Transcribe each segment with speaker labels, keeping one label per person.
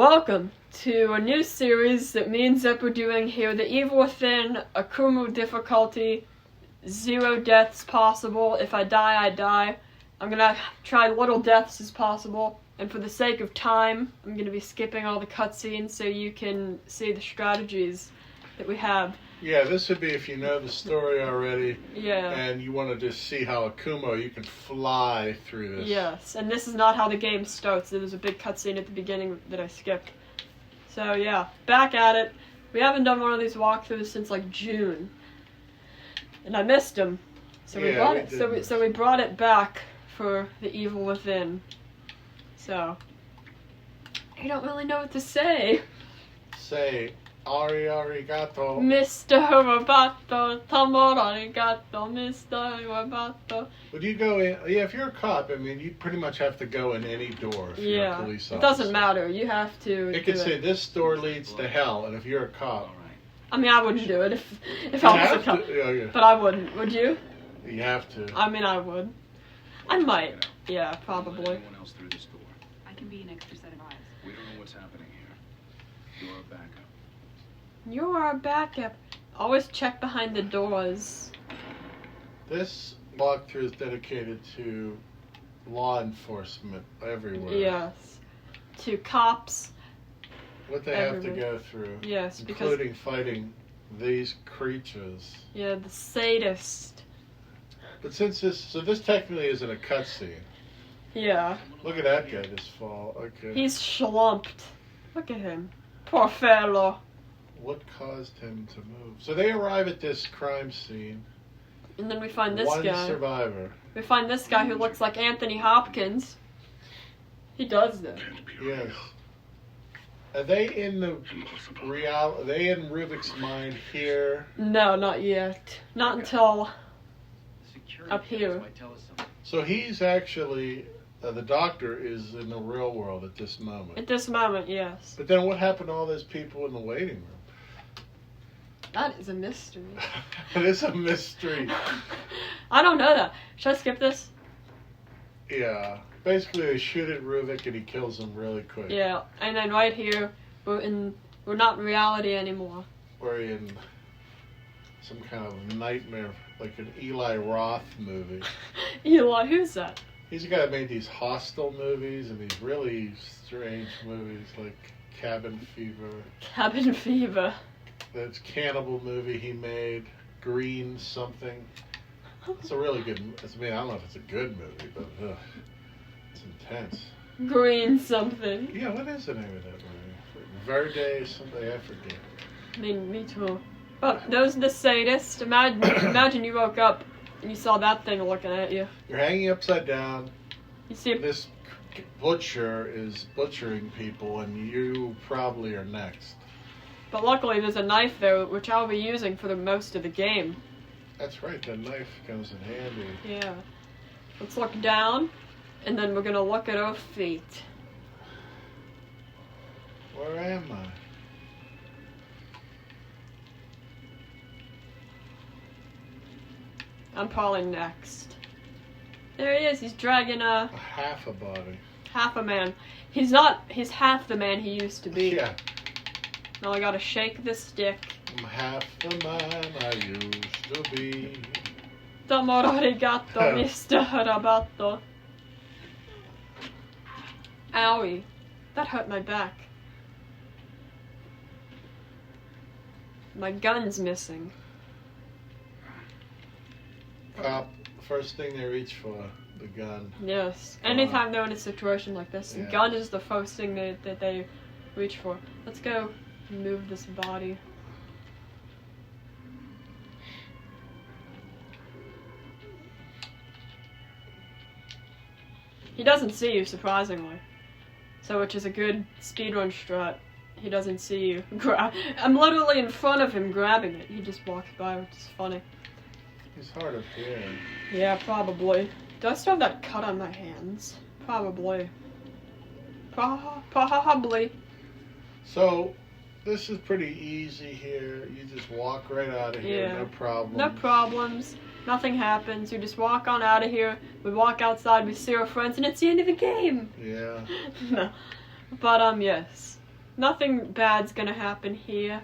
Speaker 1: Welcome to a new series that me and Zep are doing here. The Evil Within, Akumu difficulty, 0 deaths possible. If I die, I die. I'm gonna try little deaths as possible. And for the sake of time, I'm gonna be skipping all the cutscenes so you can see the strategies that we have.
Speaker 2: Yeah, this would be if you know the story already.
Speaker 1: Yeah.
Speaker 2: And you want to just see how Akumu, you can fly through this.
Speaker 1: Yes, and this is not how the game starts. There was a big cutscene at the beginning that I skipped. So yeah, back at it. We haven't done one of these walkthroughs since like June, and I missed them. So we brought it. So we brought it back for the Evil Within. So I don't really know what to say.
Speaker 2: Say arigato.
Speaker 1: Mr. Roboto, tomo arigato, Mr. Roboto.
Speaker 2: Would you go in? Yeah, if you're a cop, I mean, you pretty much have to go in any door if you're a police officer.
Speaker 1: It doesn't matter. You have to.
Speaker 2: It could say this door leads to hell, and if you're a cop,
Speaker 1: I mean, I wouldn't do it if I was a cop.
Speaker 2: Yeah.
Speaker 1: But I wouldn't. Would you?
Speaker 2: You have to.
Speaker 1: I mean, I would. I might. Yeah, probably.
Speaker 3: Anyone else through this door?
Speaker 4: I can be an extra set of eyes.
Speaker 3: We don't know what's happening here. You're a backup.
Speaker 1: You are a backup. Always check behind the doors.
Speaker 2: This walkthrough is dedicated to law enforcement everywhere.
Speaker 1: Yes. To cops.
Speaker 2: What they have to go through.
Speaker 1: Yes,
Speaker 2: including fighting these creatures.
Speaker 1: Yeah, the sadist.
Speaker 2: But since this technically isn't a cutscene.
Speaker 1: Yeah.
Speaker 2: Look at that guy just fall. Okay.
Speaker 1: He's slumped. Look at him. Poor fellow.
Speaker 2: What caused him to move? So they arrive at this crime scene.
Speaker 1: And then we find this
Speaker 2: One
Speaker 1: guy.
Speaker 2: survivor.
Speaker 1: We find this guy who looks like Anthony Hopkins. He does that.
Speaker 2: Yes. Are they in the are they in Rubik's mind here?
Speaker 1: No, not yet. Not until up here.
Speaker 2: So he's actually the doctor is in the real world at this moment.
Speaker 1: At this moment, yes.
Speaker 2: But then what happened to all those people in the waiting room?
Speaker 1: That is a mystery.
Speaker 2: It is a mystery.
Speaker 1: I don't know that. Should I skip this?
Speaker 2: Yeah. Basically, they shoot at Rubik and he kills them really quick.
Speaker 1: Yeah, and then right here, we're not in reality anymore.
Speaker 2: We're in some kind of nightmare, like an Eli Roth movie.
Speaker 1: Eli, who's that?
Speaker 2: He's the guy that made these Hostel movies and these really strange movies like Cabin Fever.
Speaker 1: Cabin Fever.
Speaker 2: That's Cannibal movie he made. Green something. It's a really good. I mean, I don't know if it's a good movie, but it's intense.
Speaker 1: Green something.
Speaker 2: Yeah, what is the name of that movie? Verde something. I forget.
Speaker 1: Me too. But those are the sadists. Imagine you woke up and you saw that thing looking at you.
Speaker 2: You're hanging upside down.
Speaker 1: You see
Speaker 2: this butcher is butchering people, and you probably are next.
Speaker 1: But luckily there's a knife there, which I'll be using for the most of the game.
Speaker 2: That's right, that knife comes in handy.
Speaker 1: Yeah. Let's look down, and then we're gonna look at our feet.
Speaker 2: Where am I?
Speaker 1: I'm probably next. There he is, he's dragging
Speaker 2: a half a body.
Speaker 1: Half a man. He's half the man he used to be.
Speaker 2: Yeah.
Speaker 1: Now I gotta shake this stick.
Speaker 2: I'm half the man I used to be.
Speaker 1: Tomo arigato, Mr. Roboto. Owie. That hurt my back. My gun's missing.
Speaker 2: First thing they reach for, the gun.
Speaker 1: Yes. Anytime they're in a situation like this, the gun is the first thing that they reach for. Let's go move this body. He doesn't see you, surprisingly. So, which is a good speedrun strat. He doesn't see you. I'm literally in front of him grabbing it. He just walks by, which is funny.
Speaker 2: He's hard of hearing.
Speaker 1: Yeah, probably. Do I still have that cut on my hands? Probably. Probably.
Speaker 2: So, this is pretty easy here. You just walk right out of here, no problems.
Speaker 1: No problems. Nothing happens. We just walk on out of here. We walk outside, we see our friends, and it's the end of the game.
Speaker 2: Yeah.
Speaker 1: No. But, yes. Nothing bad's gonna happen here.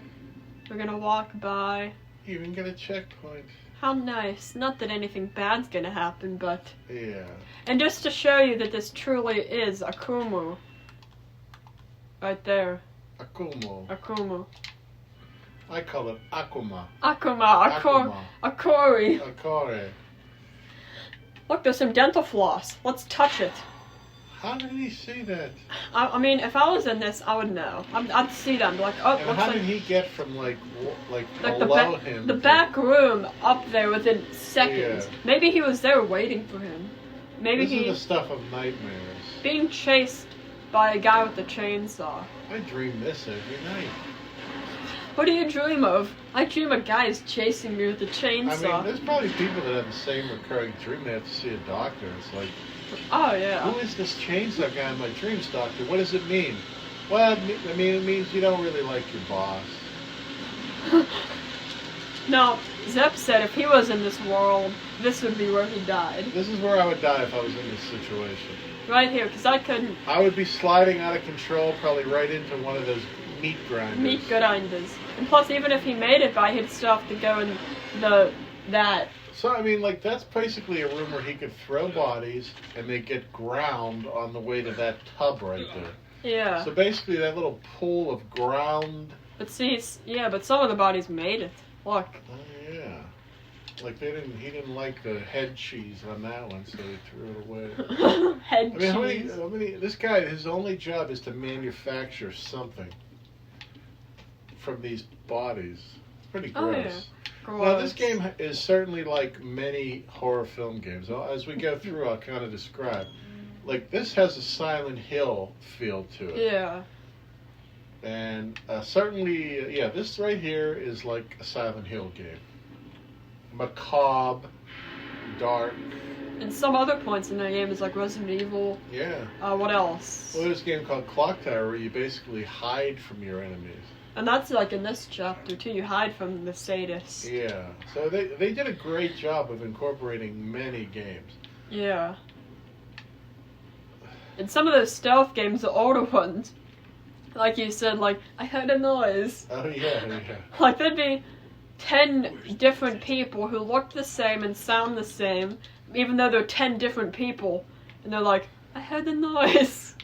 Speaker 1: We're gonna walk by.
Speaker 2: You even get a checkpoint.
Speaker 1: How nice. Not that anything bad's gonna happen, but...
Speaker 2: Yeah.
Speaker 1: And just to show you that this truly is Akumu. Right there.
Speaker 2: Akumu.
Speaker 1: Akumu.
Speaker 2: I call it Akuma.
Speaker 1: Akuma. Akori.
Speaker 2: Akore.
Speaker 1: Look, there's some dental floss. Let's touch it.
Speaker 2: How did he see that?
Speaker 1: I mean, if I was in this, I would know. I'd see them. Like, oh,
Speaker 2: And
Speaker 1: looks
Speaker 2: how
Speaker 1: like...
Speaker 2: did he get from like
Speaker 1: Like
Speaker 2: below him?
Speaker 1: the
Speaker 2: to-
Speaker 1: back room up there within seconds.
Speaker 2: Yeah.
Speaker 1: Maybe he was there waiting for him. Maybe
Speaker 2: This is the stuff of nightmares.
Speaker 1: being chased by a guy with a chainsaw.
Speaker 2: I dream this every night.
Speaker 1: What do you dream of? I dream a guy is chasing me with a
Speaker 2: I
Speaker 1: chainsaw.
Speaker 2: mean, there's probably people that have the same recurring dream. They have to see a doctor. It's like,
Speaker 1: Oh yeah.
Speaker 2: who is this chainsaw guy in my dreams, doctor? What does it mean? Well, I mean, it means you don't really like your boss.
Speaker 1: No, Zep said if he was in this world, this would be where he died.
Speaker 2: This is where I would die if I was in this situation.
Speaker 1: Right here, because I couldn't
Speaker 2: I would be sliding out of control, probably right into one of those meat grinders.
Speaker 1: meet grinders. And plus, even if he made it by, he'd still have to go in that.
Speaker 2: So, I mean, like, that's basically a room where he could throw bodies and they get ground on the way to that tub right there.
Speaker 1: Yeah.
Speaker 2: So basically, that little pool of ground.
Speaker 1: But see, but some of the bodies made it. Look.
Speaker 2: Oh yeah, like he didn't like the head cheese on that one, so he threw it away.
Speaker 1: Head
Speaker 2: I mean,
Speaker 1: cheese.
Speaker 2: how many? This guy, his only job is to manufacture something from these bodies. It's pretty
Speaker 1: Oh,
Speaker 2: gross.
Speaker 1: yeah.
Speaker 2: Now, this game is certainly like many horror film games. As we go through, I'll kind of describe. Like, this has a Silent Hill feel to it.
Speaker 1: Yeah.
Speaker 2: And certainly, yeah, this right here is like a Silent Hill game. Macabre, dark.
Speaker 1: And some other points in the game is like Resident Evil.
Speaker 2: Yeah.
Speaker 1: What else?
Speaker 2: Well, there's a game called Clock Tower where you basically hide from your enemies.
Speaker 1: And that's like in this chapter too. You hide from the sadists.
Speaker 2: Yeah. So they did a great job of incorporating many games.
Speaker 1: Yeah. And some of those stealth games, the older ones, like you said, like, I heard a noise.
Speaker 2: Oh, yeah, yeah.
Speaker 1: Like, there'd be 10 different people who look the same and sound the same, even though they're 10 different people. And they're like, I heard a noise.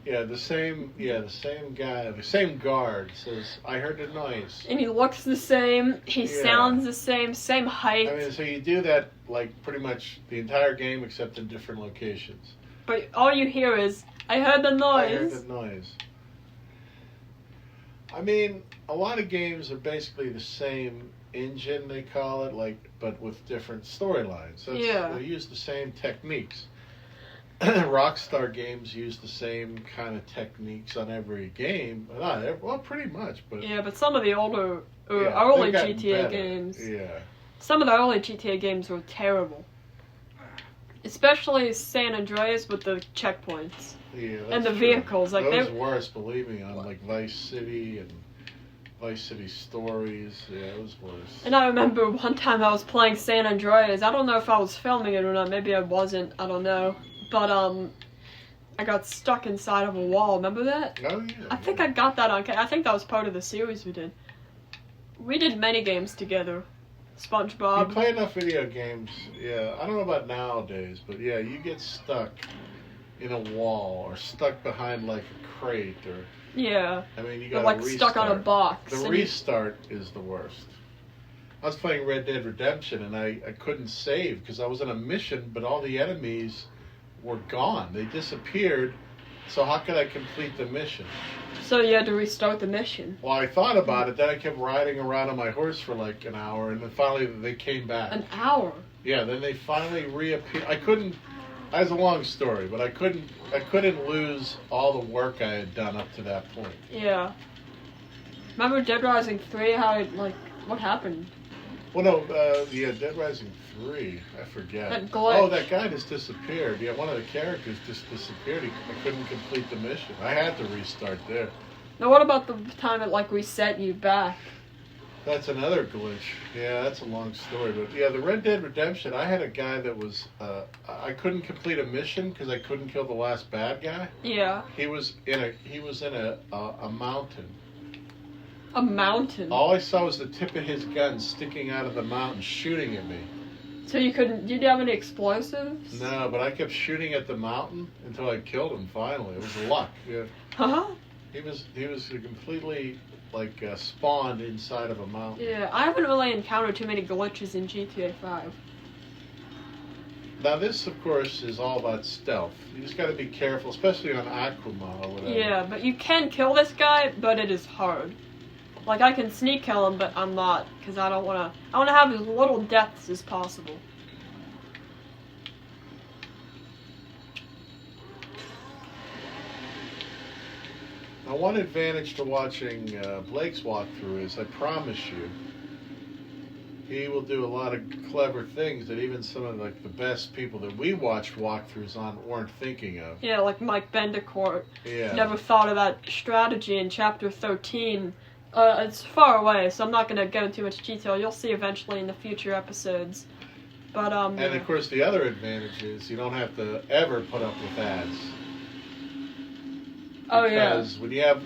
Speaker 2: Yeah, the same guy, the same guard says, I heard a noise.
Speaker 1: And he looks the same, he
Speaker 2: Yeah.
Speaker 1: sounds the same height.
Speaker 2: I mean, so you do that, like, pretty much the entire game except in different locations.
Speaker 1: But all you hear is, I heard the
Speaker 2: I heard
Speaker 1: noise.
Speaker 2: the noise. I mean, a lot of games are basically the same engine, they call it, like, but with different storylines. So
Speaker 1: Yeah.
Speaker 2: they use the same techniques. Rockstar games use the same kind of techniques on every game. Not every, well, pretty much, but
Speaker 1: Yeah, but some of the older,
Speaker 2: yeah,
Speaker 1: early
Speaker 2: they've gotten
Speaker 1: GTA
Speaker 2: better.
Speaker 1: games,
Speaker 2: Yeah.
Speaker 1: some of the early GTA games were terrible. Especially San Andreas with the checkpoints.
Speaker 2: Yeah,
Speaker 1: And the
Speaker 2: that's true.
Speaker 1: vehicles, like,
Speaker 2: those
Speaker 1: they-
Speaker 2: worse, believe me, on like Vice City and Vice City Stories. Yeah, it was worse.
Speaker 1: And I remember one time I was playing San Andreas. I don't know if I was filming it or not. Maybe I wasn't. I don't know. But, I got stuck inside of a wall. Remember that?
Speaker 2: Oh yeah.
Speaker 1: I think I got that on... I think that was part of the series we did. We did many games together.
Speaker 2: You
Speaker 1: SpongeBob.
Speaker 2: play enough video games, yeah. I don't know about nowadays, but yeah, you get stuck in a wall or stuck behind like a crate or.
Speaker 1: Yeah.
Speaker 2: I mean, you
Speaker 1: Or
Speaker 2: got
Speaker 1: like stuck on a box.
Speaker 2: The
Speaker 1: and you-
Speaker 2: restart is the worst. I was playing Red Dead Redemption and I couldn't save because I was on a mission, but all the enemies were gone. They disappeared. So how could I complete the mission?
Speaker 1: So you had to restart the mission.
Speaker 2: Well, I thought about it. Then I kept riding around on my horse for like an hour, and then finally they came back.
Speaker 1: An hour.
Speaker 2: Yeah, then they finally reappeared. I couldn't. That's a long story, but I couldn't lose all the work I had done up to that point.
Speaker 1: Yeah. Remember Dead Rising 3? How it, like, what happened?
Speaker 2: Well, no, yeah, Dead Rising 3. I forget.
Speaker 1: That glitch.
Speaker 2: Oh, that guy just disappeared. Yeah, one of the characters just disappeared. I couldn't complete the mission. I had to restart there.
Speaker 1: Now what about the time it like reset you back?
Speaker 2: That's another glitch. Yeah, that's a long story. But yeah, the Red Dead Redemption, I had a guy that was, I couldn't complete a mission because I couldn't kill the last bad guy.
Speaker 1: Yeah.
Speaker 2: He was in a mountain.
Speaker 1: A mountain?
Speaker 2: All I saw was the tip of his gun sticking out of the mountain, shooting at me.
Speaker 1: So you couldn't, did you have any explosives?
Speaker 2: No, but I kept shooting at the mountain until I killed him finally. It was luck. Yeah.
Speaker 1: Huh?
Speaker 2: He was completely spawned inside of a mountain.
Speaker 1: Yeah, I haven't really encountered too many glitches in GTA 5.
Speaker 2: Now this, of course, is all about stealth. You just got to be careful, especially on Akumu or whatever.
Speaker 1: Yeah, but you can kill this guy, but it is hard. Like, I can sneak kill him, but I'm not, because I want to have as little deaths as possible.
Speaker 2: Now, one advantage to watching Blake's walkthrough is, I promise you, he will do a lot of clever things that even some of the best people that we watched walkthroughs on weren't thinking of.
Speaker 1: Yeah, like Mike Bendecourt.
Speaker 2: Yeah.
Speaker 1: Never thought of that strategy in Chapter 13. It's far away, so I'm not going to go into too much detail. You'll see eventually in the future episodes. But,
Speaker 2: And, of course, the other advantage is you don't have to ever put up with ads.
Speaker 1: Oh, yeah.
Speaker 2: Because when you have,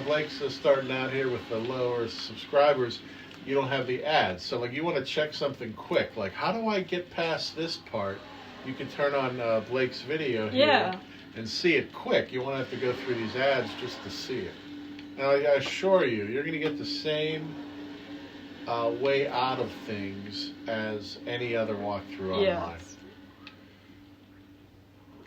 Speaker 2: Blake's starting out here with the lower subscribers, you don't have the ads. So, you want to check something quick. Like, how do I get past this part? You can turn on Blake's video here and see it quick. You won't have to go through these ads just to see it. And I assure you, you're going to get the same way out of things as any other walkthrough online.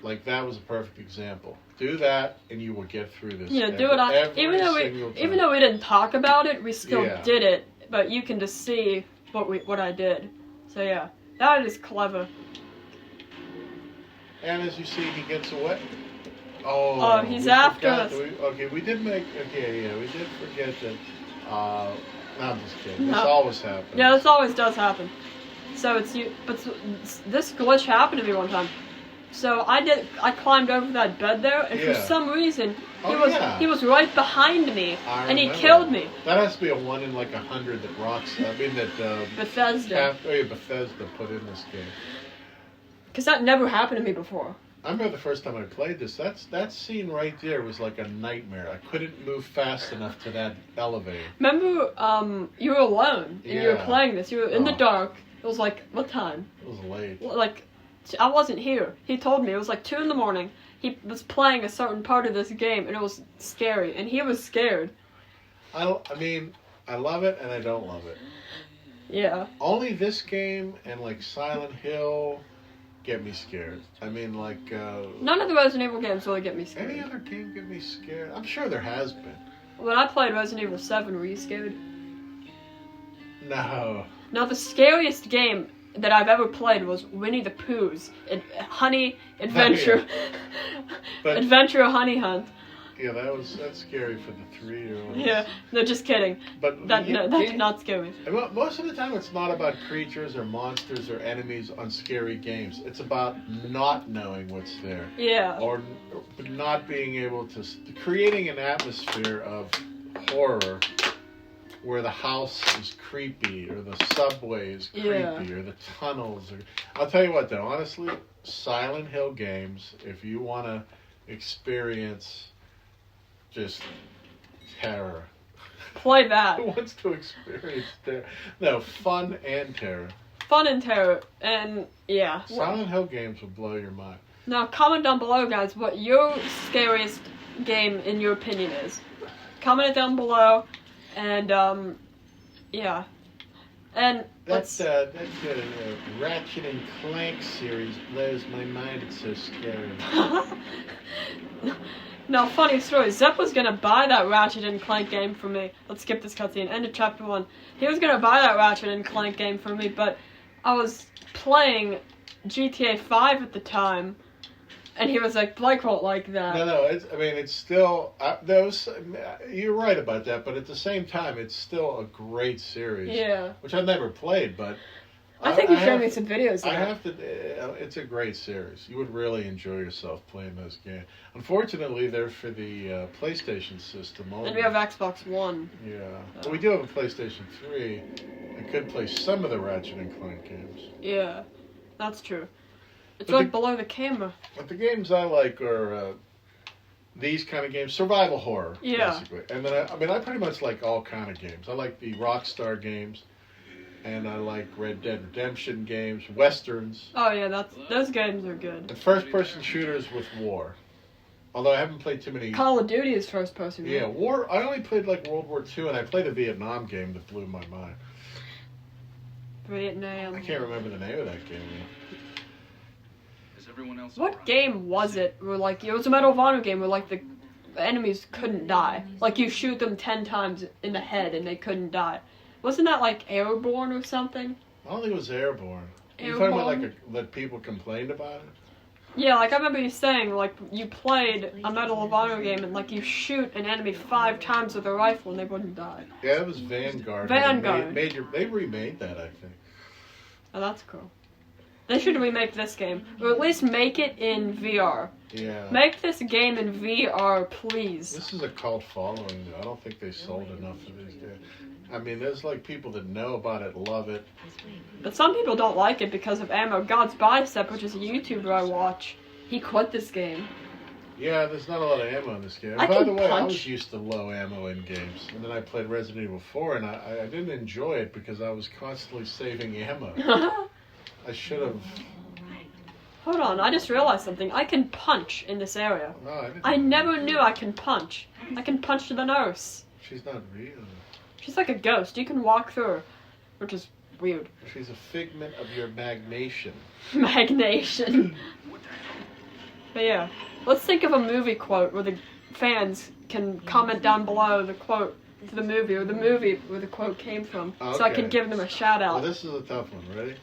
Speaker 2: Like, that was a perfect example. Do that, and you will get through this.
Speaker 1: Yeah, do it. Even though we didn't talk about it, we still did it. But you can just see what I did. So yeah, that is clever.
Speaker 2: And as you see, he gets away. Oh,
Speaker 1: he's after us.
Speaker 2: We did forget that. No, I'm just kidding.
Speaker 1: No.
Speaker 2: This always happens.
Speaker 1: Yeah, this always does happen. So it's you, but this glitch happened to me one time. So I climbed over that bed there, and for some reason he was right behind me, and he killed me.
Speaker 2: That has to be a 1 in 100 that
Speaker 1: Bethesda.
Speaker 2: Bethesda put in this game.
Speaker 1: Because that never happened to me before.
Speaker 2: I remember the first time I played this. That scene right there was like a nightmare. I couldn't move fast enough to that elevator.
Speaker 1: Remember, you were alone and you were playing this. You were in the dark. It was like, what time?
Speaker 2: It was late.
Speaker 1: I wasn't here. He told me it was 2 a.m. He was playing a certain part of this game, and it was scary, and he was scared.
Speaker 2: I love it and I don't love it.
Speaker 1: Yeah.
Speaker 2: Only this game and Silent Hill get me scared.
Speaker 1: None of the Resident Evil games really get me scared.
Speaker 2: Any other game get me scared? I'm sure there has been.
Speaker 1: When I played Resident Evil 7, were you scared?
Speaker 2: No.
Speaker 1: No, the scariest game that I've ever played was Winnie the Pooh's Honey Adventure.
Speaker 2: But,
Speaker 1: Adventure Honey Hunt.
Speaker 2: Yeah, that's scary for the 3-year-olds.
Speaker 1: Yeah, no, just kidding.
Speaker 2: But
Speaker 1: that did not scare me.
Speaker 2: Most of the time, it's not about creatures or monsters or enemies on scary games. It's about not knowing what's there.
Speaker 1: Yeah.
Speaker 2: Or not being able to creating an atmosphere of horror, where the house is creepy, or the subway is creepy, or the tunnels. I'll tell you what, though, honestly, Silent Hill games, if you want to experience just terror.
Speaker 1: Play that.
Speaker 2: Who wants to experience terror? No, fun and terror.
Speaker 1: Fun and terror, and yeah.
Speaker 2: Silent Hill games will blow your mind.
Speaker 1: Now, comment down below, guys, what your scariest game, in your opinion, is. Comment it down below. And, yeah. And
Speaker 2: that Ratchet and Clank series blows my mind. It's so scary.
Speaker 1: Now, funny story. Zepp was gonna buy that Ratchet and Clank game for me. Let's skip this cutscene. End of chapter 1. He was gonna buy that Ratchet and Clank game for me, but I was playing GTA 5 at the time. And he was like, Blake won't like that.
Speaker 2: No, it's still... you're right about that, but at the same time, it's still a great series.
Speaker 1: Yeah.
Speaker 2: Which I've never played, but
Speaker 1: I think you showed me some videos of
Speaker 2: I
Speaker 1: it.
Speaker 2: have to. It's a great series. You would really enjoy yourself playing those games. Unfortunately, they're for the PlayStation system only.
Speaker 1: And we have Xbox One.
Speaker 2: Yeah. But we do have a PlayStation 3. I could play some of the Ratchet and Clank games.
Speaker 1: Yeah, that's true. It's
Speaker 2: But
Speaker 1: right below the camera.
Speaker 2: But the games I like are these kind of games, survival horror,
Speaker 1: Yeah.
Speaker 2: basically. And then I pretty much like all kind of games. I like the Rockstar games, and I like Red Dead Redemption games, westerns,
Speaker 1: Oh yeah, those games are good.
Speaker 2: and first-person shooters with war. Although I haven't played too many.
Speaker 1: Call of Duty is first person.
Speaker 2: Yeah, war. I only played like World War II, and I played a Vietnam game that blew my mind.
Speaker 1: Vietnam.
Speaker 2: I can't remember the name of that game.
Speaker 3: Is everyone else
Speaker 1: What
Speaker 3: alright?
Speaker 1: game was it? Where like it was a Medal of Honor game where like the enemies couldn't die. Like you shoot them 10 times in the head and they couldn't die. Wasn't that like Airborne or something?
Speaker 2: I don't think it was Airborne. You're talking about
Speaker 1: Airborne?
Speaker 2: that people complained about it?
Speaker 1: Yeah, like I remember you saying like you played a Medal of Honor game and like you shoot an enemy 5 times with a rifle and they wouldn't die.
Speaker 2: Yeah, it was Vanguard.
Speaker 1: Vanguard.
Speaker 2: They remade that, I think.
Speaker 1: Oh, that's cool. They should remake this game, or at least make it in VR.
Speaker 2: Yeah.
Speaker 1: Make this game in VR, please.
Speaker 2: This is a cult following, though. I don't think they sold enough of these games. I mean, there's like people that know about it, love it.
Speaker 1: But some people don't like it because of Ammo God's Bicep, which is a YouTuber I watch. He quit this game.
Speaker 2: Yeah, there's not a lot of ammo in this game.
Speaker 1: I
Speaker 2: By
Speaker 1: can
Speaker 2: the way, I
Speaker 1: punch.
Speaker 2: was used to low ammo in games. And then I played Resident Evil 4, and I didn't enjoy it because I was constantly saving ammo. I should have...
Speaker 1: Hold on, I just realized something. I can punch in this area.
Speaker 2: No, I didn't.
Speaker 1: I never knew I can punch. I can punch to the nurse.
Speaker 2: She's not real.
Speaker 1: She's like a ghost. You can walk through her, which is weird.
Speaker 2: She's a figment of your magnation.
Speaker 1: Magnation. But yeah, let's think of a movie quote where the fans can comment down below the quote to the movie or the movie where the quote came from, so I can
Speaker 2: Okay.
Speaker 1: give them a shout
Speaker 2: Well,
Speaker 1: out.
Speaker 2: this is a tough one. Ready?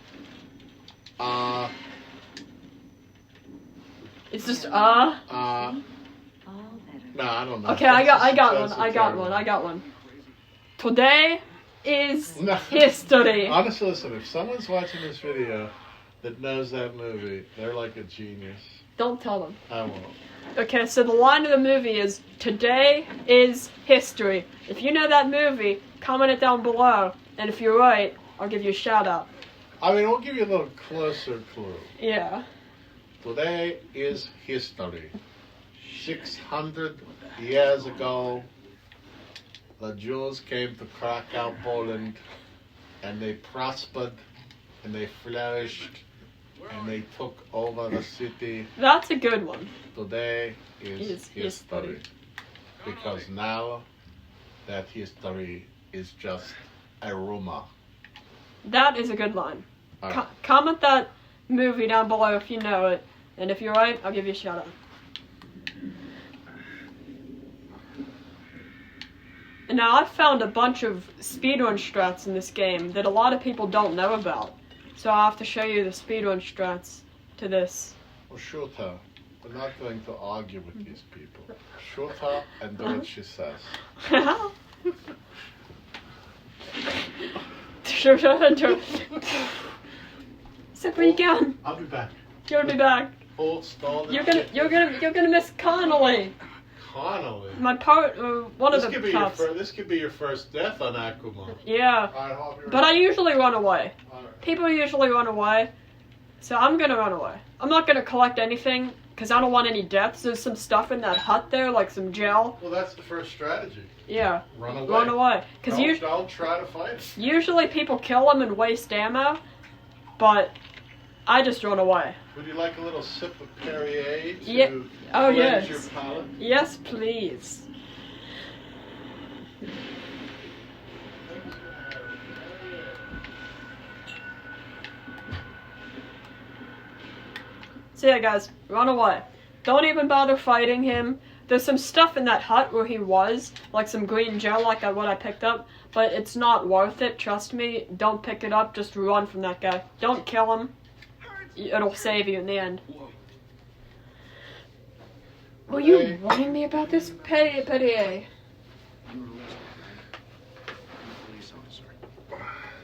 Speaker 1: It's just
Speaker 2: No, I don't know.
Speaker 1: Okay, I got
Speaker 2: That's
Speaker 1: one.
Speaker 2: a
Speaker 1: I got
Speaker 2: terrible
Speaker 1: one. I got one. Today is
Speaker 2: No.
Speaker 1: history.
Speaker 2: Honestly, listen, if someone's watching this video that knows that movie, they're like a genius.
Speaker 1: Don't tell them.
Speaker 2: I won't.
Speaker 1: Okay, so the line of the movie is today is history. If you know that movie, comment it down below, and if you're right, I'll give you a shout out.
Speaker 2: I mean, I'll give you a little closer clue.
Speaker 1: Yeah.
Speaker 2: Today is history. 600 years ago, the Jews came to Krakow, Poland, and they prospered, and they flourished, and they took over the city.
Speaker 1: That's a good one.
Speaker 2: Today is
Speaker 1: Is
Speaker 2: history.
Speaker 1: history.
Speaker 2: Because now that history is just a rumor.
Speaker 1: That is a good line.
Speaker 2: Alright.
Speaker 1: Comment that movie down below if you know it, and if you're right, I'll give you a shout out. And now I've found a bunch of speedrun strats in this game that a lot of people don't know about. So I'll have to show you the speedrun strats to this.
Speaker 2: Well, shoot her. We're not going to argue with these people. Shoot her and do what she says.
Speaker 1: So where you going?
Speaker 2: I'll be back.
Speaker 1: You'll be back.
Speaker 2: Hold, stall.
Speaker 1: You're gonna miss Connolly.
Speaker 2: Connolly.
Speaker 1: My part, one
Speaker 2: This
Speaker 1: of
Speaker 2: could
Speaker 1: the
Speaker 2: be
Speaker 1: cops.
Speaker 2: this could be your first death on Akumu.
Speaker 1: Yeah,
Speaker 2: Alright, I'll be right
Speaker 1: but I usually run away.
Speaker 2: Alright.
Speaker 1: People usually run away, so I'm gonna run away. I'm not gonna collect anything because I don't want any deaths. There's some stuff in that hut there, like some gel.
Speaker 2: Well, that's the first strategy.
Speaker 1: Yeah,
Speaker 2: Run away.
Speaker 1: run away. Because
Speaker 2: Don't try to fight it.
Speaker 1: usually people kill them and waste ammo, but I just run away.
Speaker 2: Would you like a little sip of Perrier to
Speaker 1: Yeah. Oh,
Speaker 2: cleanse
Speaker 1: yes.
Speaker 2: your palate?
Speaker 1: Yes, please. So yeah, guys, run away. Don't even bother fighting him. There's some stuff in that hut where he was, like some green gel, like what I picked up, but it's not worth it, trust me. Don't pick it up, just run from that guy. Don't kill him. It'll save you in the end. Were you warning me about this, Perrier?
Speaker 3: You were arrested. I'm a police officer.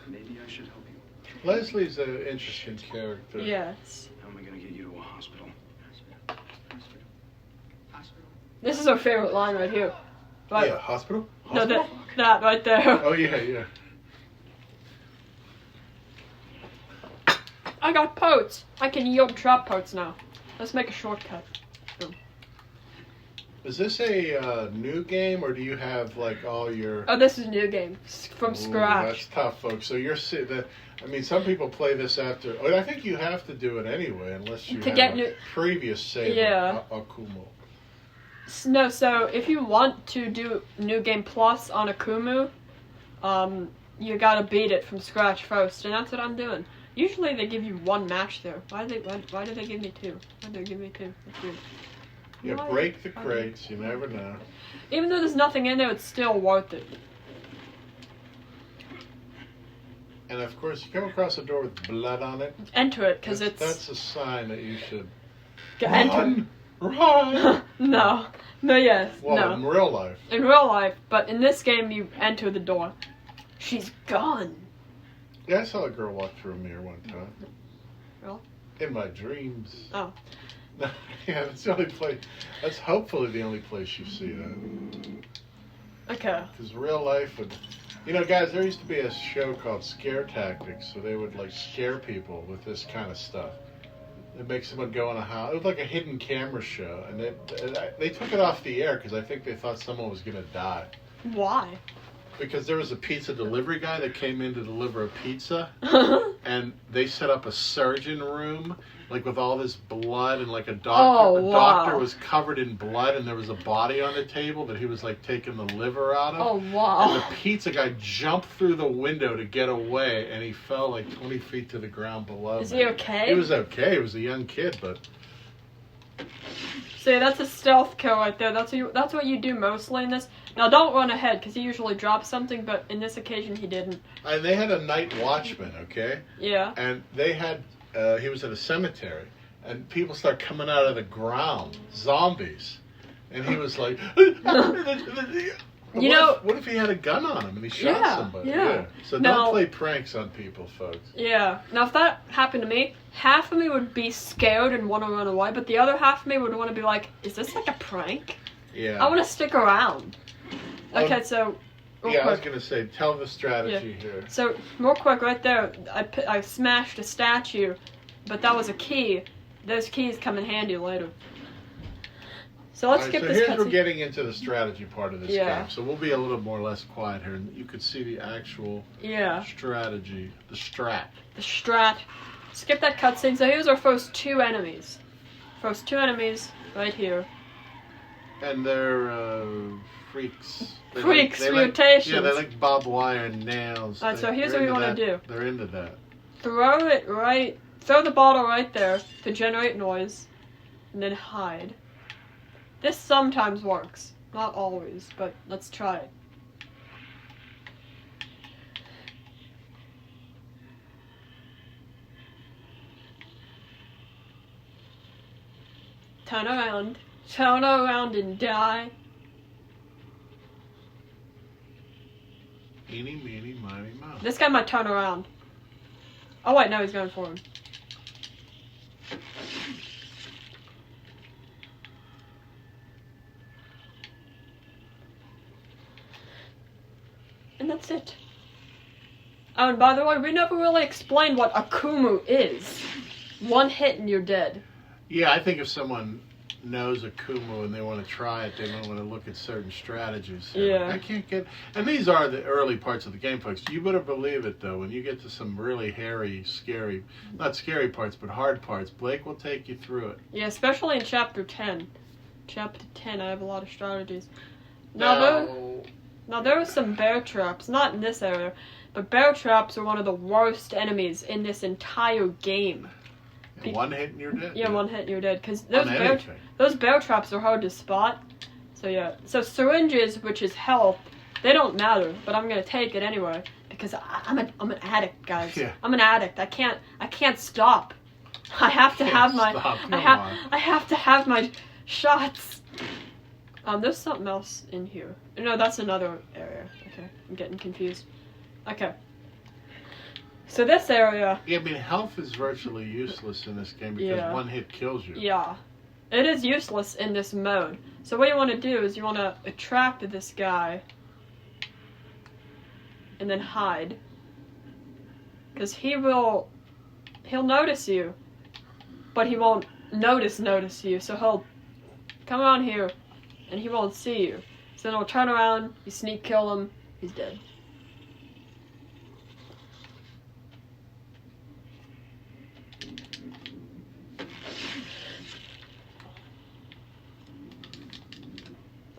Speaker 3: Maybe I should help you.
Speaker 2: Leslie's an interesting character.
Speaker 1: Yes.
Speaker 3: How am I going to get you to a hospital?
Speaker 1: This is our favorite line right here. Right.
Speaker 2: Yeah, hospital?
Speaker 1: No,
Speaker 2: Hospital?
Speaker 1: that right there.
Speaker 2: Oh, yeah.
Speaker 1: I got potes. I can yield trap potes now. Let's make a shortcut. Boom.
Speaker 2: Is this a new game, or do you have, like, all your...
Speaker 1: Oh, this is a new game. From
Speaker 2: Ooh,
Speaker 1: scratch.
Speaker 2: That's tough, folks. So you're sitting... I mean, some people play this after... Oh, I think you have to do it anyway, unless you
Speaker 1: To
Speaker 2: have
Speaker 1: get
Speaker 2: a
Speaker 1: new-
Speaker 2: previous save
Speaker 1: Yeah.
Speaker 2: of Akumu.
Speaker 1: No, so if you want to do New Game Plus on Akumu, you gotta beat it from scratch first, and that's what I'm doing. Usually they give you one match there. Why do they give me two? Why do they give me two? That's weird.
Speaker 2: You
Speaker 1: Why-
Speaker 2: break the
Speaker 1: why-
Speaker 2: crates, you never know.
Speaker 1: Even though there's nothing in there, it's still worth it.
Speaker 2: And of course, you come across a door with blood on it.
Speaker 1: Enter it, because
Speaker 2: That's a sign that you should
Speaker 1: enter.
Speaker 2: run.
Speaker 1: No, yes,
Speaker 2: Well, in
Speaker 1: no.
Speaker 2: real life.
Speaker 1: In real life, but in this game, you enter the door. She's gone.
Speaker 2: Yeah, I saw a girl walk through a mirror one time.
Speaker 1: Really?
Speaker 2: In my dreams.
Speaker 1: Oh.
Speaker 2: No, yeah, that's the only place. That's hopefully the only place you see that.
Speaker 1: Okay.
Speaker 2: Because real life would. You know, guys, there used to be a show called Scare Tactics, so they would like scare people with this kind of stuff. It makes someone go in a house. It was like a hidden camera show, and they took it off the air because I think they thought someone was going to die.
Speaker 1: Why?
Speaker 2: Because there was a pizza delivery guy that came in to deliver a pizza, and they set up a surgeon room, like with all this blood, and like a doctor.
Speaker 1: Oh,
Speaker 2: the
Speaker 1: wow.
Speaker 2: doctor was covered in blood, and there was a body on the table that he was like taking the liver out of.
Speaker 1: Oh,
Speaker 2: And
Speaker 1: wow.
Speaker 2: the pizza guy jumped through the window to get away, and he fell like 20 feet to the ground below.
Speaker 1: Is
Speaker 2: me.
Speaker 1: he okay?
Speaker 2: He was okay. He was a young kid, but
Speaker 1: See, that's a stealth kill right there. That's what you do mostly in this. Now, don't run ahead, because he usually drops something, but in this occasion, he didn't.
Speaker 2: and they had a night watchman, okay?
Speaker 1: Yeah.
Speaker 2: And they had, he was at a cemetery, and people start coming out of the ground, zombies. And he was like, what if he had a gun on him and he shot
Speaker 1: Yeah,
Speaker 2: somebody?
Speaker 1: yeah.
Speaker 2: So
Speaker 1: Now-
Speaker 2: don't play pranks on people, folks.
Speaker 1: Yeah. Now, if that happened to me, half of me would be scared and want to run away, but the other half of me would want to be like, is this like a prank?
Speaker 2: Yeah.
Speaker 1: I want to stick around. Okay,
Speaker 2: Um,
Speaker 1: so, real
Speaker 2: Yeah, I was
Speaker 1: quick.
Speaker 2: going to say, tell the strategy here.
Speaker 1: So, real quick, right there, I smashed a statue, but that was a key. Those keys come in handy later. So let's
Speaker 2: All right,
Speaker 1: skip
Speaker 2: so
Speaker 1: this
Speaker 2: here's we're
Speaker 1: cutscene.
Speaker 2: getting into the strategy part of this
Speaker 1: Yeah.
Speaker 2: game. So we'll be a little more less quiet here, and you could see the actual
Speaker 1: Yeah,
Speaker 2: strategy, the strat.
Speaker 1: the strat. Skip that cutscene. So here's our first two enemies. First two enemies, right here.
Speaker 2: And they're freaks.
Speaker 1: Freaks,
Speaker 2: like,
Speaker 1: mutations.
Speaker 2: Yeah, they like barbed wire and nails.
Speaker 1: Alright, so here's what we wanna do.
Speaker 2: They're into that.
Speaker 1: Throw the bottle right there to generate noise, and then hide. This sometimes works. Not always, but let's try it. Turn around and die.
Speaker 2: Eeny, meeny, miny, moe.
Speaker 1: This guy might turn around. Oh wait, no, he's going for him. And that's it. Oh, and by the way, we never really explained what Akumu is. One hit and you're dead.
Speaker 2: Yeah, I think if someone knows Akumu and they want to try it, they might want to look at certain strategies.
Speaker 1: Yeah.
Speaker 2: I can't get... And these are the early parts of the game, folks. You better believe it, though. When you get to some really hairy, scary... Not scary parts, but hard parts, Blake will take you through it.
Speaker 1: Yeah, especially in Chapter 10. Chapter 10, I have a lot of strategies. Now there are some bear traps, not in this area, but bear traps are one of the worst enemies in this entire game.
Speaker 2: One hit and you're dead.
Speaker 1: Yeah, one hit and you're dead, because
Speaker 2: On anything.
Speaker 1: those bear traps are hard to spot. So yeah, so syringes, which is health, they don't matter, but I'm gonna take it anyway because I'm an addict, guys.
Speaker 2: Yeah.
Speaker 1: I'm an addict. I can't stop. I have to have my
Speaker 2: Come
Speaker 1: I have to have my shots. There's something else in here. No, that's another area. Okay, I'm getting confused. Okay. So this area,
Speaker 2: Yeah, I mean, health is virtually useless in this game because
Speaker 1: Yeah.
Speaker 2: one hit kills you.
Speaker 1: yeah, it is useless in this mode. So what you want to do is you want to attract this guy and then hide. Because he'll notice you, but he won't notice you. So he'll come around here and he won't see you. So then he'll turn around, you sneak kill him, he's dead.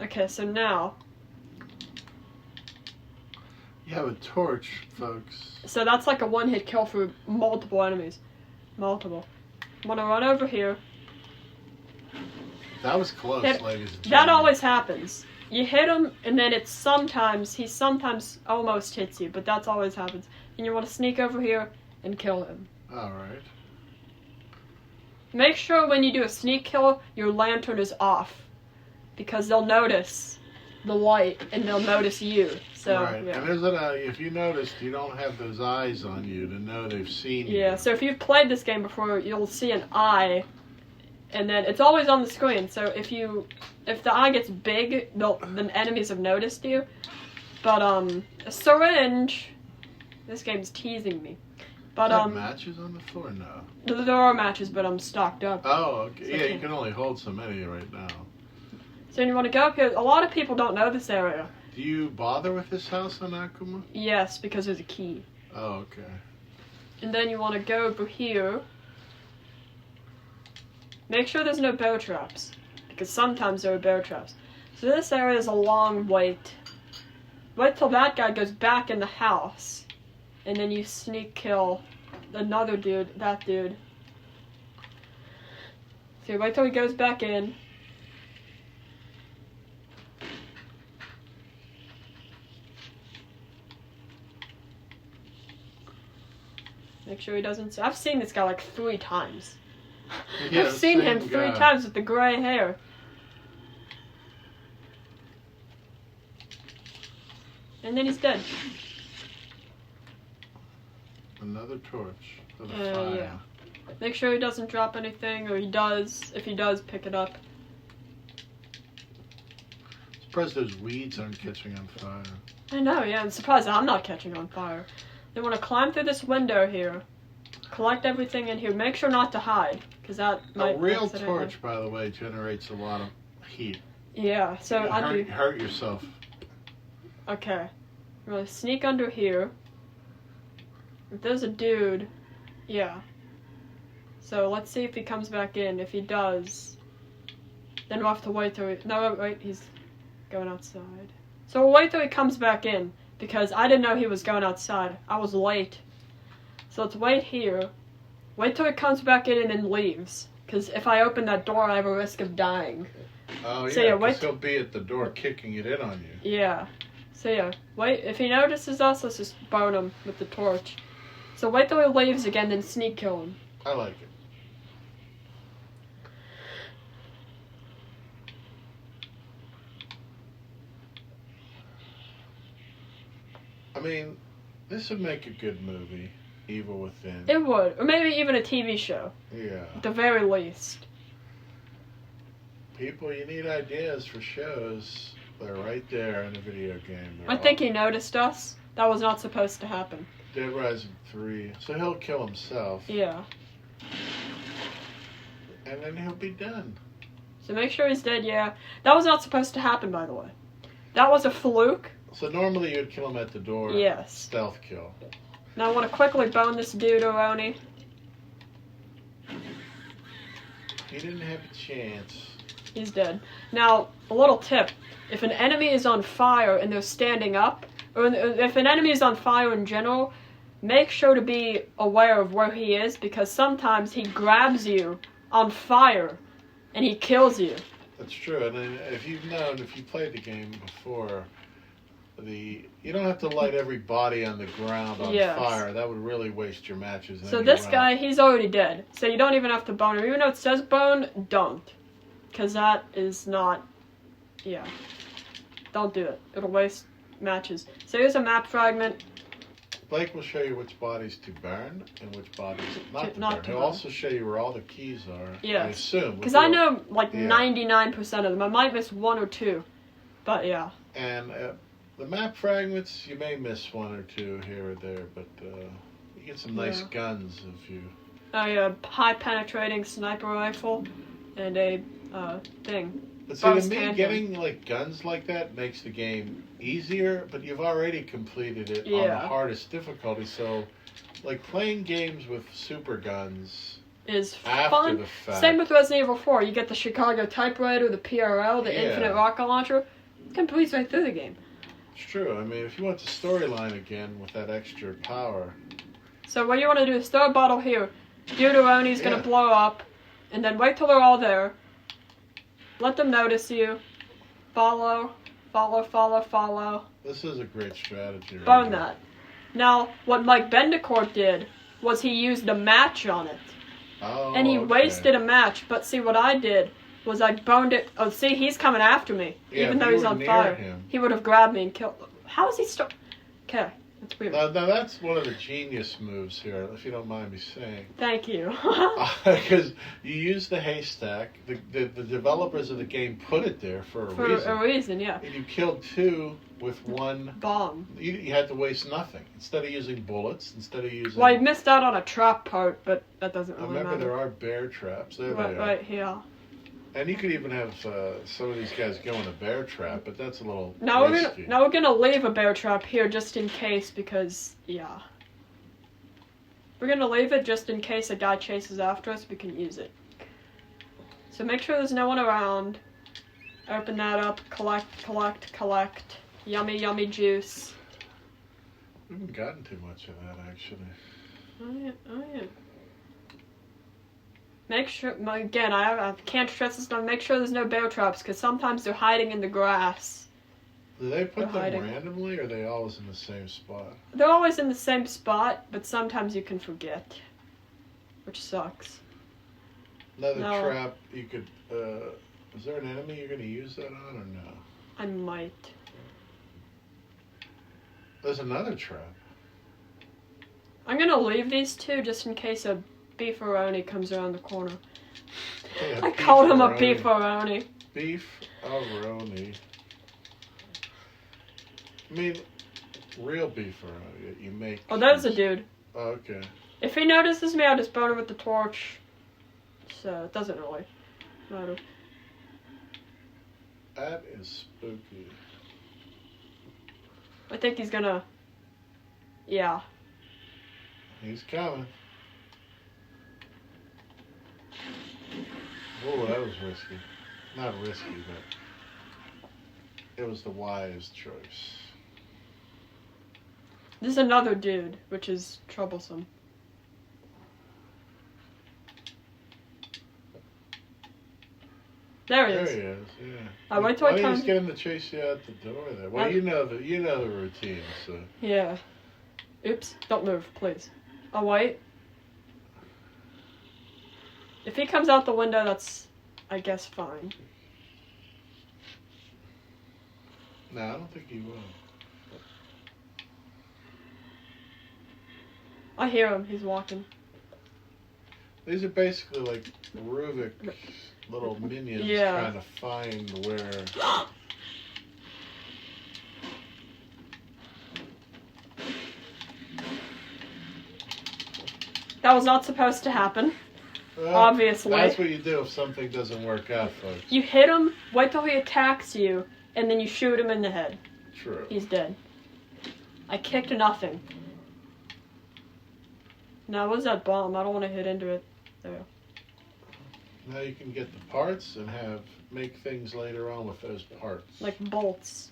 Speaker 1: Okay, so now,
Speaker 2: You have a torch, folks.
Speaker 1: so that's like a one-hit kill for multiple enemies. Multiple. I'm gonna run over here.
Speaker 2: That was close,
Speaker 1: Hit-
Speaker 2: ladies and
Speaker 1: That
Speaker 2: gentlemen.
Speaker 1: always happens. You hit him, and then he sometimes almost hits you, but that's always happens. And you want to sneak over here and kill him.
Speaker 2: Alright.
Speaker 1: Make sure when you do a sneak kill, your lantern is off. Because they'll notice the light, and they'll notice you. So,
Speaker 2: Right.
Speaker 1: yeah.
Speaker 2: And if you noticed, you don't have those eyes on you to know they've seen you.
Speaker 1: Yeah, so if you've played this game before, you'll see an eye, and then it's always on the screen. So if the eye gets big, then enemies have noticed you. But a syringe. This game's teasing me. But
Speaker 2: Is that matches on the floor? No.
Speaker 1: there are matches, but I'm stocked up.
Speaker 2: Oh, okay.
Speaker 1: So
Speaker 2: Yeah,
Speaker 1: okay.
Speaker 2: you can only hold so many right now.
Speaker 1: So you want to go up here. A lot of people don't know this area.
Speaker 2: Do you bother with this house on Akumu?
Speaker 1: Yes, because there's a key.
Speaker 2: Oh, okay.
Speaker 1: And then you want to go over here. Make sure there's no bear traps, because sometimes there are bear traps. So this area is a long wait. Wait till that guy goes back in the house, and then you sneak kill another dude, that dude. So you wait till he goes back in. Make sure he doesn't. I've seen this guy like 3 times.
Speaker 2: Yeah,
Speaker 1: I've seen him
Speaker 2: same
Speaker 1: 3
Speaker 2: guy.
Speaker 1: times with the gray hair. And then he's dead.
Speaker 2: Another torch for the fire.
Speaker 1: Yeah. Make sure he doesn't drop anything, or he does. If he does, pick it up.
Speaker 2: Surprised those weeds aren't catching on fire.
Speaker 1: I know, yeah, I'm surprised I'm not catching on fire. They want to climb through this window here. Collect everything in here. Make sure not to hide, because that might
Speaker 2: A real
Speaker 1: accidentally-
Speaker 2: torch, by the way, generates a lot of heat.
Speaker 1: Yeah, so
Speaker 2: You
Speaker 1: I'd be...
Speaker 2: hurt yourself.
Speaker 1: Okay. I'm gonna sneak under here. If there's a dude, yeah. So let's see if he comes back in. If he does, then we'll have to wait till he... No, wait, he's going outside. So we'll wait till he comes back in, because I didn't know he was going outside. I was late. So let's wait here. Wait till he comes back in and then leaves. Because if I open that door, I have a risk of dying.
Speaker 2: Oh,
Speaker 1: So,
Speaker 2: yeah,
Speaker 1: yeah,
Speaker 2: 'cause
Speaker 1: wait-
Speaker 2: he'll be at the door kicking it in on you.
Speaker 1: Yeah. So yeah, wait. If he notices us, let's just burn him with the torch. So wait till he leaves again, then sneak kill him.
Speaker 2: I like it. I mean, this would make a good movie, Evil Within.
Speaker 1: It would, or maybe even a TV show,
Speaker 2: Yeah.
Speaker 1: at the very least.
Speaker 2: People, you need ideas for shows. They're right there in a video game. They're
Speaker 1: I think he noticed us. That was not supposed to happen.
Speaker 2: Dead Rising 3. So he'll kill himself.
Speaker 1: Yeah.
Speaker 2: And then he'll be done.
Speaker 1: So make sure he's dead. Yeah. That was not supposed to happen, by the way. That was a fluke.
Speaker 2: So normally you'd kill him at the door.
Speaker 1: Yes.
Speaker 2: Stealth kill.
Speaker 1: Now I want to quickly bone this dude, Oroni.
Speaker 2: He didn't have a chance.
Speaker 1: He's dead. Now, a little tip. If an enemy is on fire and they're standing up, or if an enemy is on fire in general, make sure to be aware of where he is, because sometimes he grabs you on fire and he kills you.
Speaker 2: That's true. And then if you played the game before, you don't have to light every body on the ground on
Speaker 1: Yes.
Speaker 2: fire. That would really waste your matches.
Speaker 1: So
Speaker 2: and
Speaker 1: this
Speaker 2: your
Speaker 1: guy,
Speaker 2: round.
Speaker 1: he's already dead. So you don't even have to bone him. Even though it says bone, don't. Because that is not... Yeah. Don't do it. It'll waste matches. So here's a map fragment.
Speaker 2: Blake will show you which bodies to burn and which bodies not to
Speaker 1: Not
Speaker 2: burn.
Speaker 1: to
Speaker 2: He'll
Speaker 1: burn.
Speaker 2: also show you where all the keys are.
Speaker 1: Yes.
Speaker 2: I assume.
Speaker 1: Because I know like
Speaker 2: Yeah.
Speaker 1: 99% of them. I might miss 1 or 2, but yeah.
Speaker 2: And the map fragments, you may miss 1 or 2 here or there, but you get some nice
Speaker 1: Yeah.
Speaker 2: guns if you.
Speaker 1: Oh yeah, high penetrating sniper rifle, and a thing.
Speaker 2: But see, to
Speaker 1: Burst
Speaker 2: me,
Speaker 1: handgun.
Speaker 2: getting like guns like that makes the game easier. But you've already completed it on the
Speaker 1: Yeah.
Speaker 2: hardest difficulty, so like playing games with super guns
Speaker 1: Is
Speaker 2: after
Speaker 1: fun.
Speaker 2: the fact.
Speaker 1: Same with Resident Evil 4. You get the Chicago typewriter, the PRL, the
Speaker 2: Yeah.
Speaker 1: infinite rocket launcher. You can breeze right through the game.
Speaker 2: It's true. I mean, if you want the storyline again with that extra power,
Speaker 1: So what you want to do is throw a bottle here. Deuteroni's gonna
Speaker 2: Yeah.
Speaker 1: blow up, and then wait till they're all there. Let them notice you. Follow, follow, follow, follow.
Speaker 2: this is a great strategy. Right
Speaker 1: Burn
Speaker 2: here.
Speaker 1: that. Now, what Mike Bendicourt did was he used a match on it.
Speaker 2: Oh,
Speaker 1: And he
Speaker 2: okay.
Speaker 1: wasted a match, but see what I did was I burned it. Oh, see, he's coming after me,
Speaker 2: Yeah,
Speaker 1: even
Speaker 2: if
Speaker 1: though
Speaker 2: you
Speaker 1: he's
Speaker 2: were
Speaker 1: on
Speaker 2: near
Speaker 1: fire.
Speaker 2: him.
Speaker 1: He would have grabbed me and killed. How is he still? Okay, that's weird.
Speaker 2: Now that's one of the genius moves here, if you don't mind me saying.
Speaker 1: Thank you.
Speaker 2: Because you use the haystack. The developers of the game put it there for a
Speaker 1: For
Speaker 2: reason.
Speaker 1: a reason, yeah.
Speaker 2: And you killed 2 with 1.
Speaker 1: Bomb.
Speaker 2: You had to waste nothing. Instead of using bullets, instead of using.
Speaker 1: Well, I missed out on a trap part, but that doesn't
Speaker 2: I
Speaker 1: really
Speaker 2: remember
Speaker 1: matter.
Speaker 2: there are bear traps. There
Speaker 1: Right,
Speaker 2: they are.
Speaker 1: right here.
Speaker 2: And you could even have some of these guys go in a bear trap, but that's a little
Speaker 1: Now
Speaker 2: risky.
Speaker 1: we're gonna leave a bear trap here just in case because yeah. We're gonna leave it just in case a guy chases after us. We can use it. So make sure there's no one around. Open that up. Collect, collect, collect. Yummy, yummy juice.
Speaker 2: We haven't gotten too much of that actually.
Speaker 1: Oh yeah, oh yeah. Make sure, again, I can't stress this enough, make sure there's no bear traps, because sometimes they're hiding in the grass.
Speaker 2: Do they put
Speaker 1: They're
Speaker 2: them
Speaker 1: hiding.
Speaker 2: randomly, or are they always in the same spot?
Speaker 1: They're always in the same spot, but sometimes you can forget. Which sucks.
Speaker 2: Another
Speaker 1: No.
Speaker 2: trap you could. Is there an enemy you're going to use that on, or no?
Speaker 1: I might.
Speaker 2: There's another trap.
Speaker 1: I'm gonna leave these two just in case a beefaroni comes around the corner.
Speaker 2: Yeah,
Speaker 1: I called him a
Speaker 2: beefaroni.
Speaker 1: beefaroni.
Speaker 2: Beef-a-roni. I mean, real beefaroni that you make.
Speaker 1: Oh, there's a dude.
Speaker 2: Oh, okay.
Speaker 1: If he notices me, I'll just burn him with the torch. So, it doesn't really matter.
Speaker 2: That is spooky.
Speaker 1: I think he's gonna... Yeah.
Speaker 2: He's coming. Oh, that was risky. Not risky, but it was the wise choice.
Speaker 1: This is another dude, which is troublesome. There he
Speaker 2: There
Speaker 1: is.
Speaker 2: he is. Yeah.
Speaker 1: Wait till I
Speaker 2: Why don't you
Speaker 1: turn-
Speaker 2: just get him to chase you out the door there? Well,
Speaker 1: I-
Speaker 2: you know the routine. So
Speaker 1: Yeah. Oops, don't move, please. I'll wait. If he comes out the window, that's, I guess, fine.
Speaker 2: no, I don't think he will.
Speaker 1: I hear him, he's walking.
Speaker 2: These are basically like Rubik little minions
Speaker 1: Yeah.
Speaker 2: trying to find where.
Speaker 1: That was not supposed to happen.
Speaker 2: Well,
Speaker 1: Obviously.
Speaker 2: That's what you do if something doesn't work out, folks.
Speaker 1: You hit him, wait till he attacks you, and then you shoot him in the head.
Speaker 2: True.
Speaker 1: He's dead. I kicked nothing. Now, what's that bomb? I don't want to hit into it. There.
Speaker 2: Now you can get the parts and make things later on with those parts.
Speaker 1: Like bolts.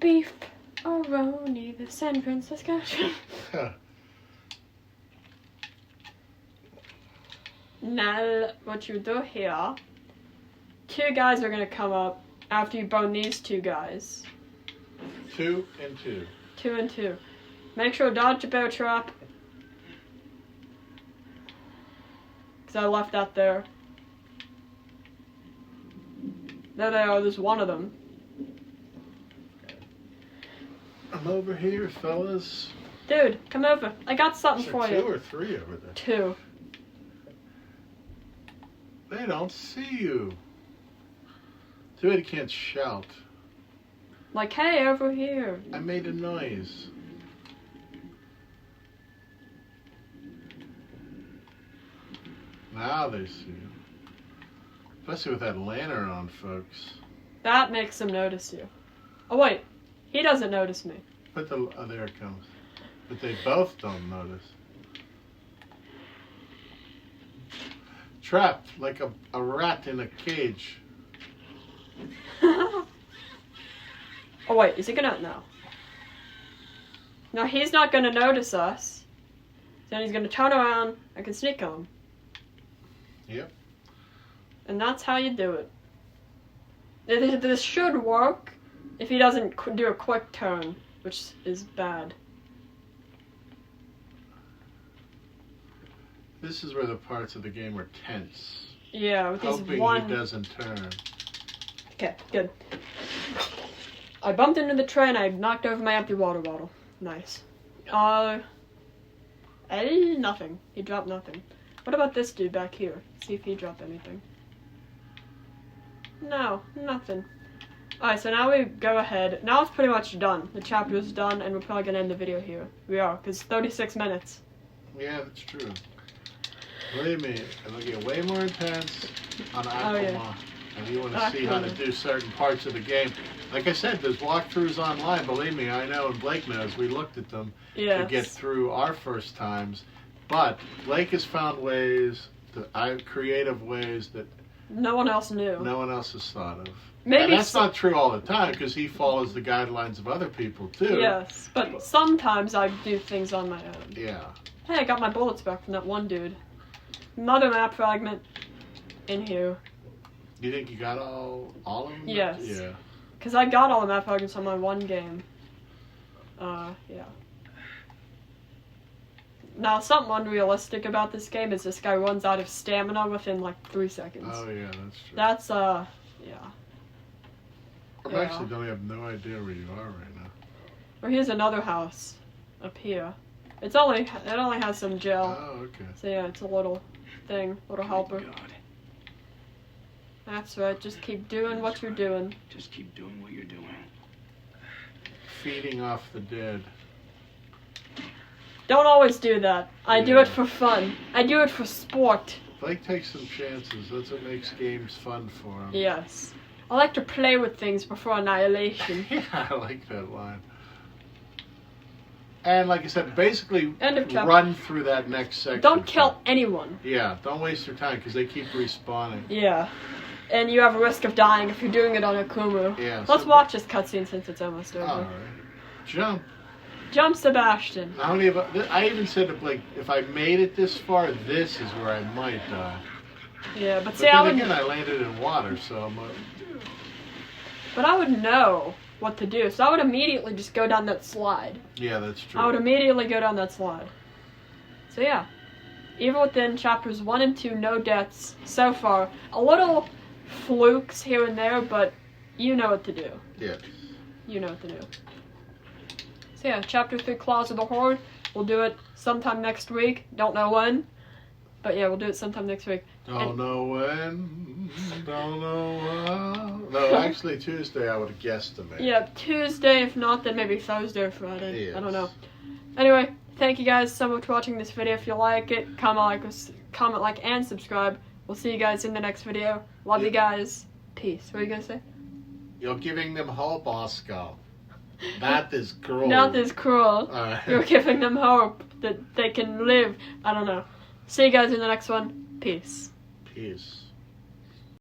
Speaker 1: Beef. Aroni, the San Francisco. Now, what you do here, 2 guys are gonna come up after you bone these 2 guys.
Speaker 2: 2 and 2.
Speaker 1: 2 and 2. Make sure to dodge a bear trap. Because I left that there. There they are, there's one of them.
Speaker 2: I'm Come over here, fellas.
Speaker 1: Dude, come over. I got something
Speaker 2: Is
Speaker 1: for
Speaker 2: there
Speaker 1: you.
Speaker 2: 2 or 3 over there?
Speaker 1: 2.
Speaker 2: They don't see you. Too bad you can't shout.
Speaker 1: Like, hey, over here.
Speaker 2: I made a noise. Now they see you. Especially with that lantern on, folks.
Speaker 1: That makes them notice you. Oh, wait. He doesn't notice me.
Speaker 2: But the there it comes. But they both don't notice. Trapped like a rat in a cage.
Speaker 1: Oh, wait. Is he gonna... No. No, he's not gonna notice us. Then he's gonna turn around. I can sneak on him.
Speaker 2: Yep.
Speaker 1: And that's how you do it. This should work if he doesn't do a quick turn, which is bad.
Speaker 2: This is where the parts of the game are tense.
Speaker 1: Yeah, with these
Speaker 2: Hoping
Speaker 1: one...
Speaker 2: he doesn't turn.
Speaker 1: Okay, good. I bumped into the train, I knocked over my empty water bottle. Nice. Nothing. He dropped nothing. What about this dude back here? See if he dropped anything. No, nothing. Alright, so now we go ahead. Now it's pretty much done. The chapter is done, and we're probably going to end the video here. We are, because 36 minutes.
Speaker 2: Yeah, that's true. Believe me, it'll get way more intense on Akumu.
Speaker 1: Oh, yeah.
Speaker 2: And you want to see how to do certain parts of the game. Like I said, there's walkthroughs online. Believe me, I know, and Blake knows. We looked at them to get through our first times. But Blake has found ways, creative ways that
Speaker 1: no one else knew.
Speaker 2: no one else has thought of.
Speaker 1: Maybe
Speaker 2: and that's not true all the time, because he follows the guidelines of other people, too.
Speaker 1: Yes, but sometimes I do things on my own.
Speaker 2: Yeah.
Speaker 1: Hey, I got my bullets back from that one dude. Another map fragment in here.
Speaker 2: You think you got all of them?
Speaker 1: Yes.
Speaker 2: Yeah.
Speaker 1: Because I got all the map fragments on my one game. Yeah. Now, something unrealistic about this game is this guy runs out of stamina within, like, 3 seconds.
Speaker 2: Oh, yeah, that's true.
Speaker 1: That's, yeah.
Speaker 2: I actually don't have no idea where you are right now.
Speaker 1: Or here's another house up here. It only has some gel.
Speaker 2: Oh, okay.
Speaker 1: So yeah, it's a little thing, little helper.
Speaker 3: God.
Speaker 1: That's right, just keep doing what you're doing.
Speaker 3: Just keep doing what you're doing.
Speaker 2: Feeding off the dead.
Speaker 1: Don't always do that. I do
Speaker 2: Yeah.
Speaker 1: it for fun. I do it for sport.
Speaker 2: Blake takes some chances. That's what makes games fun for him.
Speaker 1: Yes. I like to play with things before annihilation.
Speaker 2: Yeah, I like that line. And like I said, basically
Speaker 1: End of chapter.
Speaker 2: run through that next section.
Speaker 1: Don't kill anyone.
Speaker 2: Yeah, don't waste your time, because they keep respawning.
Speaker 1: Yeah. And you have a risk of dying if you're doing it on Akumu.
Speaker 2: Yeah.
Speaker 1: Let's watch this cutscene since it's almost over.
Speaker 2: Alright. Jump.
Speaker 1: Jump, Sebastian.
Speaker 2: How many of I even said to Blake, if I made it this far, this is where I might die.
Speaker 1: Yeah, but
Speaker 2: But
Speaker 1: see, I
Speaker 2: then
Speaker 1: would...
Speaker 2: again, I landed in water, so I'm...
Speaker 1: But I would know what to do, so I would immediately just go down that slide.
Speaker 2: Yeah, that's true.
Speaker 1: I would immediately go down that slide. So yeah, Evil Within chapters 1 and 2, no deaths so far. A little flukes here and there, but you know what to do.
Speaker 2: Yes.
Speaker 1: You know what to do. So yeah, chapter 3, Claws of the Horde. We'll do it sometime next week. Don't know when, but yeah, we'll do it sometime next week.
Speaker 2: Don't know when, don't know how. No, actually Tuesday I would have guesstimated.
Speaker 1: Yeah, Tuesday, if not, then maybe Thursday or Friday.
Speaker 2: Yes.
Speaker 1: I don't know. Anyway, thank you guys so much for watching this video. If you like it, comment, like, and subscribe. We'll see you guys in the next video. Love you guys. Peace. What are you gonna say?
Speaker 2: You're giving them hope, Oscar. That is cruel.
Speaker 1: Not this cruel.
Speaker 2: Alright.
Speaker 1: You're giving them hope that they can live. I don't know. See you guys in the next one. Peace.
Speaker 2: Peace.